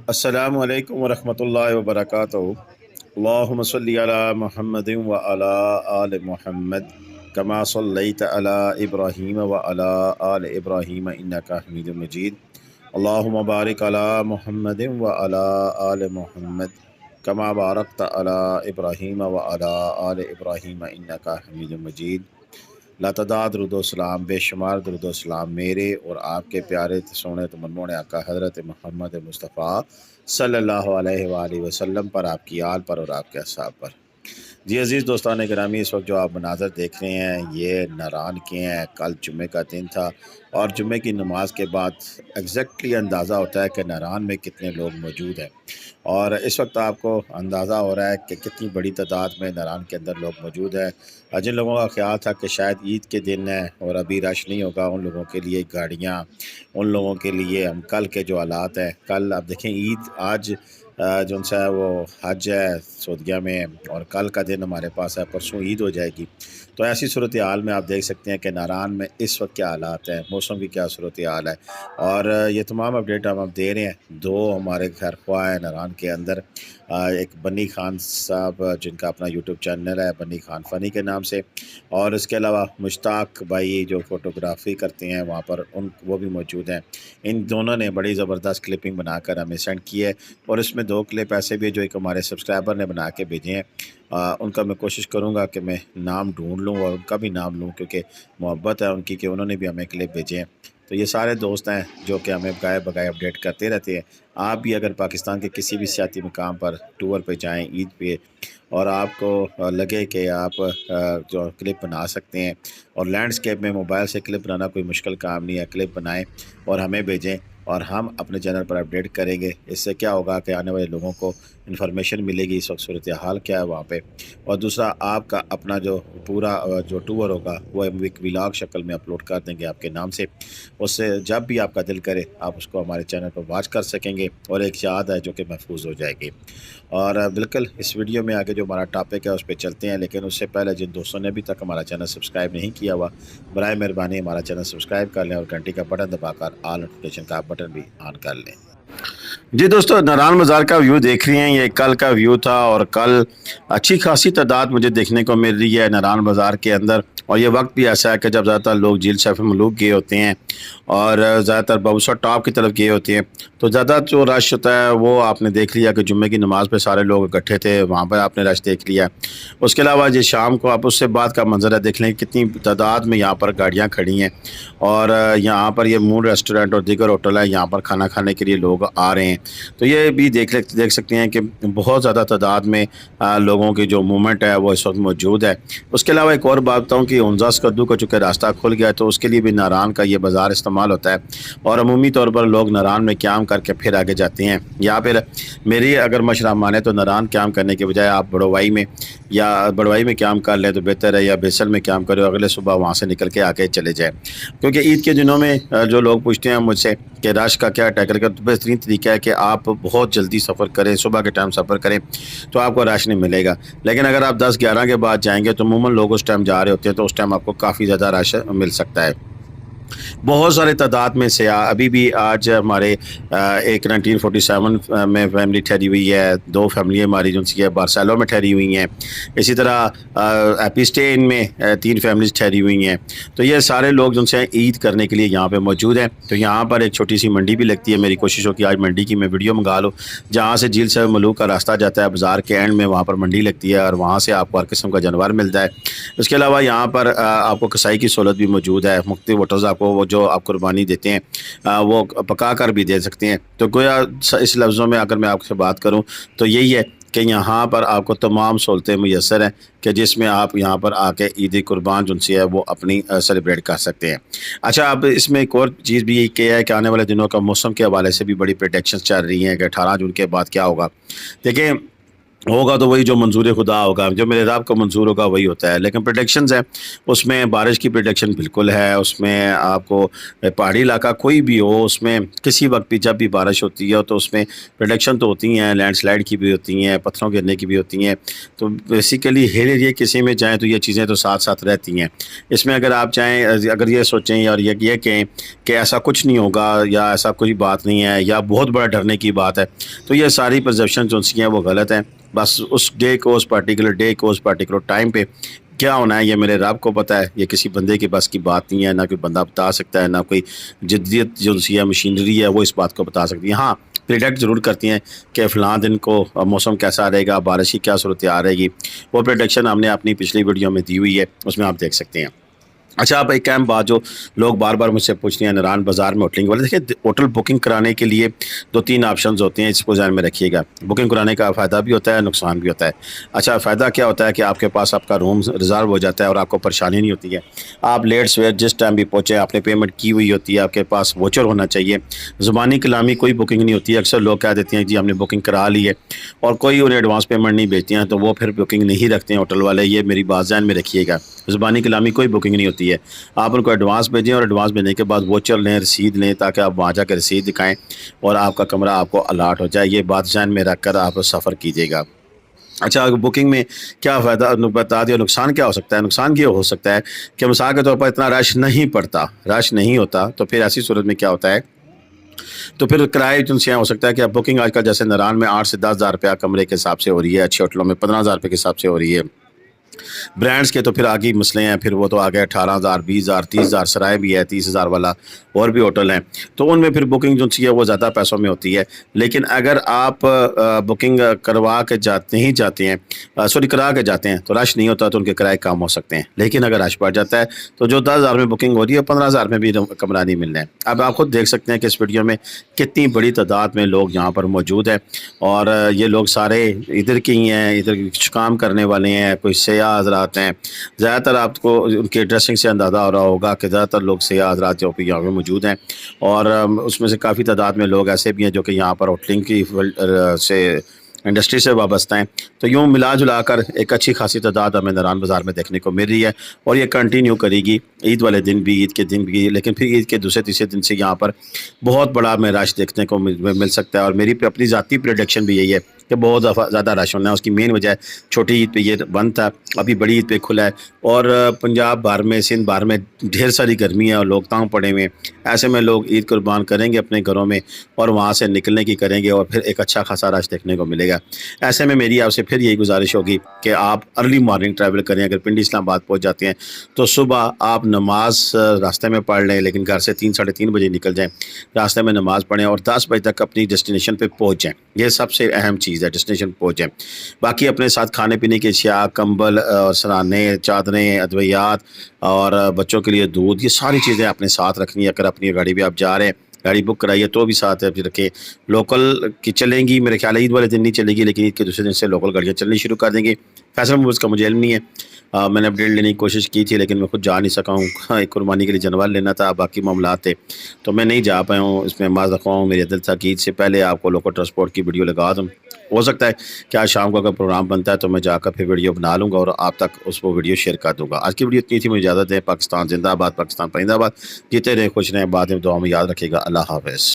السلام علیکم ورحمۃ اللہ وبرکاتہ۔ اللہم صلی علی محمد وعلی آل محمد کما صلیت علی ابراہیم وعلی آل ابراہیم انک حمید مجید۔ اللہم بارک علی محمد وعلی آل محمد کما بارکت علی ابراہیم وعلی آل ابراہیم انک حمید مجید۔ لاتعداد درود و سلام، بے شمار درود و سلام میرے اور آپ کے پیارے سونے تو منمونے آقا حضرت محمد مصطفیٰ صلی اللہ علیہ وآلہ وسلم پر، آپ کی آل پر اور آپ کے اصحاب پر۔ جی عزیز دوستان گرامی، اس وقت جو آپ مناظر دیکھ رہے ہیں یہ ناران کے ہیں۔ کل جمعے کا دن تھا اور جمعے کی نماز کے بعد ایگزیکٹلی اندازہ ہوتا ہے کہ ناران میں کتنے لوگ موجود ہیں، اور اس وقت آپ کو اندازہ ہو رہا ہے کہ کتنی بڑی تعداد میں ناران کے اندر لوگ موجود ہیں۔ جن لوگوں کا خیال تھا کہ شاید عید کے دن ہے اور ابھی رش نہیں ہوگا، ان لوگوں کے لیے گاڑیاں، ان لوگوں کے لیے ہم کل کے جو حالات ہیں، کل آپ دیکھیں عید آج جو سا ہے وہ حج ہے سعودیہ میں، اور کل کا دن ہمارے پاس ہے، پرسوں عید ہو جائے گی۔ تو ایسی صورتحال میں آپ دیکھ سکتے ہیں کہ ناران میں اس وقت کیا حالات ہیں، موسم کی کیا صورتحال ہے، اور یہ تمام اپڈیٹ ہم دے رہے ہیں۔ دو ہمارے گھر خواہ ہیں ناران کے اندر، ایک بنی خان صاحب جن کا اپنا یوٹیوب چینل ہے بنی خان فنی کے نام سے، اور اس کے علاوہ مشتاق بھائی جو فوٹوگرافی کرتے ہیں وہاں پر وہ بھی موجود ہیں۔ ان دونوں نے بڑی زبردست کلپنگ بنا کر ہمیں سینڈ کی ہے، اور اس میں 2 کلپ ایسے بھی جو ایک ہمارے سبسکرائبر نے بنا کے بھیجے ہیں۔ ان کا میں کوشش کروں گا کہ میں نام ڈھونڈ لوں اور ان کا بھی نام لوں، کیونکہ محبت ہے ان کی کہ انہوں نے بھی ہمیں کلپ بھیجے ہیں۔ تو یہ سارے دوست ہیں جو کہ ہمیں گائے بگائے اپڈیٹ کرتے رہتے ہیں۔ آپ بھی اگر پاکستان کے کسی بھی سیاحتی مقام پر ٹور پہ جائیں عید پہ، اور آپ کو لگے کہ آپ جو کلپ بنا سکتے ہیں، اور لینڈسکیپ میں موبائل سے کلپ بنانا کوئی مشکل کام نہیں ہے، کلپ بنائیں اور ہمیں بھیجیں، اور ہم اپنے چینل پر اپڈیٹ کریں گے۔ اس سے کیا ہوگا کہ آنے والے لوگوں کو انفارمیشن ملے گی اس وقت صورتحال کیا ہے وہاں پہ، اور دوسرا آپ کا اپنا جو پورا جو ٹور ہوگا وہ ایک ولاگ شکل میں اپلوڈ کر دیں گے آپ کے نام سے۔ اس سے جب بھی آپ کا دل کرے آپ اس کو ہمارے چینل پر واچ کر سکیں گے، اور ایک یاد ہے جو کہ محفوظ ہو جائے گی۔ اور بالکل اس ویڈیو میں آگے جو ہمارا ٹاپک ہے اس پہ چلتے ہیں، لیکن اس سے پہلے جن دوستوں نے ابھی تک ہمارا چینل سبسکرائب نہیں کیا ہوا، برائے مہربانی ہمارا چینل سبسکرائب کر لیں اور گھنٹی کا بٹن دبا کر آل نوٹیفیکیشن کا بٹن بھی آن کر لیں۔ جی دوستو، ناران بازار کا ویو دیکھ رہی ہیں، یہ کل کا ویو تھا، اور کل اچھی خاصی تعداد مجھے دیکھنے کو مل رہی ہے ناران بازار کے اندر۔ اور یہ وقت بھی ایسا ہے کہ جب زیادہ تر لوگ جھیل سیف ملوک گئے ہوتے ہیں اور زیادہ تر بابوسا ٹاپ کی طرف گئے ہوتے ہیں، تو زیادہ جو رش ہوتا ہے وہ آپ نے دیکھ لیا کہ جمعے کی نماز پہ سارے لوگ اکٹھے تھے، وہاں پہ آپ نے رش دیکھ لیا۔ اس کے علاوہ جی شام کو آپ اس سے بعد کا منظر ہے، دیکھ لیں کتنی تعداد میں یہاں پر گاڑیاں کھڑی ہیں، اور یہاں پر یہ مون ریسٹورنٹ اور دیگر ہوٹل ہے، یہاں پر کھانا کھانے کے لیے لوگ آ رہے ہیں۔ تو یہ بھی دیکھ سکتے ہیں کہ بہت زیادہ تعداد میں لوگوں کی جو موومنٹ ہے وہ اس وقت موجود ہے۔ اس کے علاوہ ایک اور بات بتاؤں کہ ہنزا اسکردو کا چونکہ راستہ کھل گیا ہے، تو اس کے لیے بھی ناران کا یہ بازار استعمال ہوتا ہے، اور عمومی طور پر لوگ ناران میں قیام کر کے پھر آگے جاتے ہیں، یا پھر میری اگر مشورہ مانے تو ناران قیام کرنے کے بجائے آپ بڑوائی میں قیام کر لیں تو بہتر ہے، یا بیسل میں قیام کریں، اگلے صبح وہاں سے نکل کے آگے چلے جائیں۔ کیونکہ عید کے دنوں میں جو لوگ پوچھتے ہیں مجھ سے کہ رش کا کیا ٹیکل کا، بہترین طریقہ ہے کہ آپ بہت جلدی سفر کریں، صبح کے ٹائم سفر کریں تو آپ کو رش نہیں ملے گا۔ لیکن اگر آپ 10-11 کے بعد جائیں گے تو عموماً لوگ اس ٹائم جا رہے ہوتے ہیں، تو اس ٹائم آپ کو کافی زیادہ رش مل سکتا ہے۔ بہت سارے تعداد میں سیاح ابھی بھی آج ہمارے ایک 1947 میں فیملی ٹھہری ہوئی ہے، 2 فیملی ہماری جو سی ہے بارسیلو میں ٹھہری ہوئی ہیں، اسی طرح ایپیسٹین میں 3 فیملیز ٹھہری ہوئی ہیں۔ تو یہ سارے لوگ جو سے عید کرنے کے لیے یہاں پہ موجود ہیں۔ تو یہاں پر ایک چھوٹی سی منڈی بھی لگتی ہے، میری کوشش ہو کہ آج منڈی کی میں ویڈیو منگا لوں، جہاں سے جھیل سیف ملوک کا راستہ جاتا ہے، بازار کے اینڈ میں وہاں پر منڈی لگتی ہے، اور وہاں سے آپ کو ہر قسم کا جانور ملتا ہے۔ اس کے علاوہ یہاں پر آپ کو کسائی کی سہولت بھی موجود ہے، مختلف ہوٹلز آپ کو وہ جو آپ قربانی دیتے ہیں وہ پکا کر بھی دے سکتے ہیں۔ تو گویا اس لفظوں میں اگر میں آپ سے بات کروں تو یہی ہے کہ یہاں پر آپ کو تمام سہولتیں میسر ہیں کہ جس میں آپ یہاں پر آ کے عید قربان جو سی ہے وہ اپنی سیلیبریٹ کر سکتے ہیں۔ اچھا، اب اس میں ایک اور چیز بھی یہ کیا ہے کہ آنے والے دنوں کا موسم کے حوالے سے بھی بڑی پریڈکشنز چل رہی ہیں کہ 18 جون کے بعد کیا ہوگا۔ دیکھیں ہوگا تو وہی جو منظور خدا ہوگا، جو میرے رب کو منظور ہوگا وہی ہوتا ہے۔ لیکن پریڈکشنز ہیں، اس میں بارش کی پریڈکشن بالکل ہے، اس میں آپ کو پہاڑی علاقہ کوئی بھی ہو، اس میں کسی وقت بھی جب بھی بارش ہوتی ہے تو اس میں پریڈکشن تو ہوتی ہیں، لینڈ سلائڈ کی بھی ہوتی ہیں، پتھروں گرنے کی بھی ہوتی ہیں۔ تو بیسیکلی ہل ایریا کسی میں جائیں تو یہ چیزیں تو ساتھ ساتھ رہتی ہیں۔ اس میں اگر آپ چاہیں، اگر یہ سوچیں اور یہ کہیں کہ ایسا کچھ نہیں ہوگا یا ایسا کوئی بات نہیں ہے یا بہت بڑا ڈرنے کی بات ہے، تو یہ ساری پرزیپشن جو سی ہیں وہ غلط ہیں۔ بس اس ڈے کو، اس پرٹیکولر ڈے کو، اس پرٹیکولر ٹائم پہ کیا ہونا ہے یہ میرے رب کو پتہ ہے، یہ کسی بندے کے بس کی بات نہیں ہے، نہ کوئی بندہ بتا سکتا ہے، نہ کوئی جدیت جو سی ہے مشینری ہے وہ اس بات کو بتا سکتی ہے۔ ہاں پریڈکٹ ضرور کرتی ہیں کہ فلاں دن کو موسم کیسا رہے گا، بارش کی کیا صورتحال رہے گی، وہ پریڈکشن ہم نے اپنی پچھلی ویڈیو میں دی ہوئی ہے، اس میں آپ دیکھ سکتے ہیں۔ اچھا، آپ ایک اہم بات جو لوگ بار بار مجھ سے پوچھتے ہیں نران بازار میں ہوٹلنگ والے، دیکھیں ہوٹل بکنگ کرانے کے لیے 2-3 آپشنز ہوتے ہیں، اس کو ذہن میں رکھیے گا۔ بکنگ کرانے کا فائدہ بھی ہوتا ہے، نقصان بھی ہوتا ہے۔ اچھا، فائدہ کیا ہوتا ہے کہ آپ کے پاس آپ کا روم ریزرو ہو جاتا ہے اور آپ کو پریشانی نہیں ہوتی ہے۔ آپ لیٹ سویر جس ٹائم بھی پہنچے، آپ نے پیمنٹ کی ہوئی ہوتی ہے، آپ کے پاس ووچر ہونا چاہیے۔ زبانی کلامی کوئی بکنگ نہیں ہوتی ہے، اکثر لوگ کہہ دیتے ہیں جی ہم نے بکنگ کرا لی ہے، اور کوئی انہیں ایڈوانس پیمنٹ نہیں بھیجتے ہیں تو وہ پھر بکنگ نہیں رکھتے ہیں ہوٹل والے، یہ میری بات ذہن میں رکھیے گا۔ زبانی کلامی کوئی بکنگ نہیں ہوتی ہے، آپ ان کو ایڈوانس بھیجیں اور ایڈوانس بھیجنے کے بعد ووچر لیں، رسید لیں، تاکہ آپ وہاں جا کے رسید دکھائیں اور آپ کا کمرہ آپ کو الاٹ ہو جائے۔ یہ بات ذہن میں رکھ کر آپ سفر کیجیے گا۔ اچھا، بکنگ میں کیا فائدہ بتا دیا، نقصان کیا ہو سکتا ہے؟ نقصان یہ ہو سکتا ہے کہ مثال کے طور پر اتنا رش نہیں پڑتا، رش نہیں ہوتا، تو پھر ایسی صورت میں کیا ہوتا ہے، تو پھر کرائے جن سے ہو سکتا ہے کہ اب بکنگ آج کل جیسے نران میں 8 سے 10 ہزار روپیہ کمرے کے حساب سے ہو رہی ہے، اچھے ہوٹلوں میں 15,000 روپے کے حساب سے ہو رہی ہے۔ برانڈز کے تو پھر آگے مسئلے ہیں، پھر وہ تو آگے 18,000 20,000 30,000 سرائے بھی ہے، 30,000 والا اور بھی ہوٹل ہیں، تو ان میں پھر بکنگ جو سی ہے وہ زیادہ پیسوں میں ہوتی ہے۔ لیکن اگر آپ بکنگ کروا کے نہیں جاتے ہیں، کرا کے جاتے ہیں تو رش نہیں ہوتا، تو ان کے کرائے کم ہو سکتے ہیں۔ لیکن اگر رش بڑھ جاتا ہے تو جو 10,000 میں بکنگ ہو رہی ہے 15,000 میں بھی کمرہ نہیں ملنا ہے۔ اب آپ خود دیکھ سکتے ہیں کہ اس ویڈیو میں کتنی بڑی تعداد میں لوگ یہاں پر موجود ہیں، اور یہ لوگ سارے ادھر کے ہی ہیں، ادھر کچھ کام کرنے والے ہیں، کوئی سیاح حضرات ہیں۔ زیادہ تر آپ کو ان کے ڈریسنگ سے اندازہ ہو رہا ہوگا کہ زیادہ تر لوگ سیاح حضرات جو یہاں پہ موجود ہیں، اور اس میں سے کافی تعداد میں لوگ ایسے بھی ہیں جو کہ یہاں پر ہوٹلنگ کی سے انڈسٹری سے وابستہ ہیں۔ تو یوں ملا جلا کر ایک اچھی خاصی تعداد ہمیں نران بازار میں دیکھنے کو مل رہی ہے، اور یہ کنٹینیو کرے گی عید والے دن بھی، عید کے دن بھی، لیکن پھر عید کے دوسرے تیسرے دن سے یہاں پر بہت بڑا ہمیں رش دیکھنے کو مل سکتا ہے۔ اور میری اپنی ذاتی پریڈکشن بھی یہی ہے کہ بہت زیادہ رش ہونا ہے۔ اس کی مین وجہ ہے چھوٹی عید پہ یہ بند تھا، ابھی بڑی عید پہ کھلا ہے، اور پنجاب بھر میں، سندھ بھر میں ڈھیر ساری گرمی ہے اور لوگ تانگ پڑے ہوئے ہیں۔ ایسے میں لوگ عید قربان کریں گے اپنے گھروں میں، اور وہاں سے نکلنے کی کریں گے، اور پھر ایک اچھا خاصا رش دیکھنے کو ملے گا۔ ایسے میں میری آپ سے پھر یہی گزارش ہوگی کہ آپ ارلی مارننگ ٹریول کریں۔ اگر پنڈی اسلام آباد پہنچ جاتے ہیں تو صبح آپ نماز راستے میں پڑھ لیں، لیکن گھر سے 3-3:30 بجے نکل جائیں، راستے میں نماز پڑھیں اور 10 بجے تک اپنی ڈیسٹینیشن پہ پہنچ جائیں۔ یہ سب سے اہم چیز ہے، ڈیسٹینیشن پہنچ جائیں۔ باقی اپنے ساتھ کھانے پینے کی اشیاء، کمبل، سرانے، چادریں، ادویات اور بچوں کے لیے دودھ، یہ ساری چیزیں اپنے ساتھ رکھنی ہے۔ اگر اپنی گاڑی بھی آپ جا رہے ہیں، گاڑی بک کرائیے تو بھی ساتھ رکھیں۔ لوکل کی چلیں گی، میرے خیال ہے عید والے دن نہیں چلے گی، لیکن عید کے دوسرے دن سے لوکل گاڑیاں چلنی شروع کر دیں گی۔ فیصل موویز کا مجھے علم نہیں ہے، میں نے اپڈیٹ لینے کی کوشش کی تھی لیکن میں خود جا نہیں سکا ہوں، ایک قربانی کے لیے جانور لینا تھا، باقی معاملات تھے تو میں نہیں جا پایا ہوں۔ اس میں معاذ رکھوا ہوں، میرے دل تھا کہ عید سے پہلے آپ کو لوکل ٹرانسپورٹ کی ویڈیو لگا دوں۔ ہو سکتا ہے کہ آج شام کو اگر پروگرام بنتا ہے تو میں جا کر پھر ویڈیو بنا لوں گا اور آپ تک اس کو ویڈیو شیئر کر دوں گا۔ آج کی ویڈیو اتنی تھی، مجھے اجازت ہے۔ پاکستان زندہ باد، پاکستان پرندہ باد، جیتے رہے، خوش رہیں، بعد میں دعا میں یاد رکھے گا۔ اللہ حافظ۔